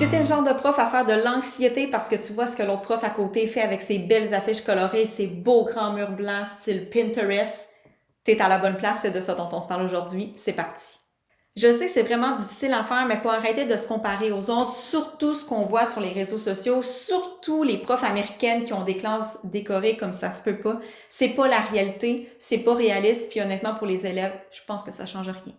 Si t'es le genre de prof à faire de l'anxiété parce que tu vois ce que l'autre prof à côté fait avec ses belles affiches colorées, ses beaux grands murs blancs style Pinterest, t'es à la bonne place, c'est de ça dont on se parle aujourd'hui. C'est parti. Je sais que c'est vraiment difficile à faire, mais il faut arrêter de se comparer aux autres, surtout ce qu'on voit sur les réseaux sociaux, surtout les profs américaines qui ont des classes décorées comme ça se peut pas. C'est pas la réalité, c'est pas réaliste, puis honnêtement pour les élèves, je pense que ça change rien.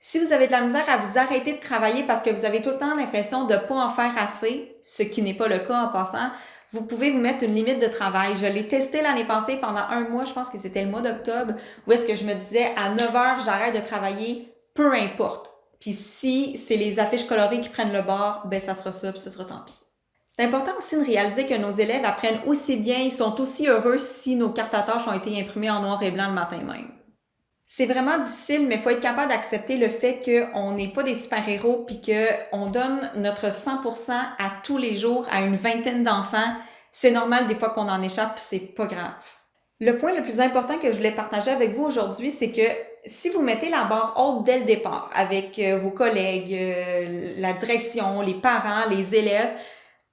Si vous avez de la misère à vous arrêter de travailler parce que vous avez tout le temps l'impression de ne pas en faire assez, ce qui n'est pas le cas en passant, vous pouvez vous mettre une limite de travail. Je l'ai testé l'année passée pendant un mois, je pense que c'était le mois d'octobre, où est-ce que je me disais à 9 heures, j'arrête de travailler, peu importe. Puis si c'est les affiches colorées qui prennent le bord, ben ça sera ça, puis ce sera tant pis. C'est important aussi de réaliser que nos élèves apprennent aussi bien, ils sont aussi heureux si nos cartes à tâches ont été imprimées en noir et blanc le matin même. C'est vraiment difficile, mais il faut être capable d'accepter le fait qu'on n'est pas des super-héros puis qu'on donne notre 100% à tous les jours à une vingtaine d'enfants. C'est normal des fois qu'on en échappe, puis c'est pas grave. Le point le plus important que je voulais partager avec vous aujourd'hui, c'est que si vous mettez la barre haute dès le départ avec vos collègues, la direction, les parents, les élèves,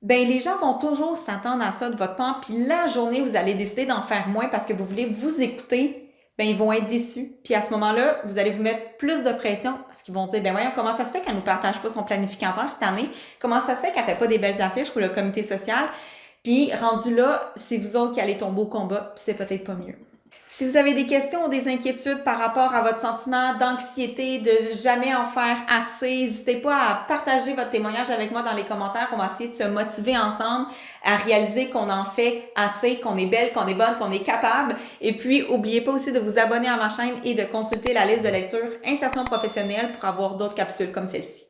ben les gens vont toujours s'attendre à ça de votre part, puis la journée vous allez décider d'en faire moins parce que vous voulez vous écouter, ben ils vont être déçus. Puis à ce moment-là, vous allez vous mettre plus de pression parce qu'ils vont dire, ben voyons, comment ça se fait qu'elle nous partage pas son planificateur cette année? Comment ça se fait qu'elle fait pas des belles affiches pour le comité social? Puis rendu là, c'est vous autres qui allez tomber au combat, puis c'est peut-être pas mieux. Si vous avez des questions ou des inquiétudes par rapport à votre sentiment d'anxiété, de jamais en faire assez, n'hésitez pas à partager votre témoignage avec moi dans les commentaires. On va essayer de se motiver ensemble à réaliser qu'on en fait assez, qu'on est belle, qu'on est bonne, qu'on est capable. Et puis, n'oubliez pas aussi de vous abonner à ma chaîne et de consulter la liste de lecture Insertion professionnelle pour avoir d'autres capsules comme celle-ci.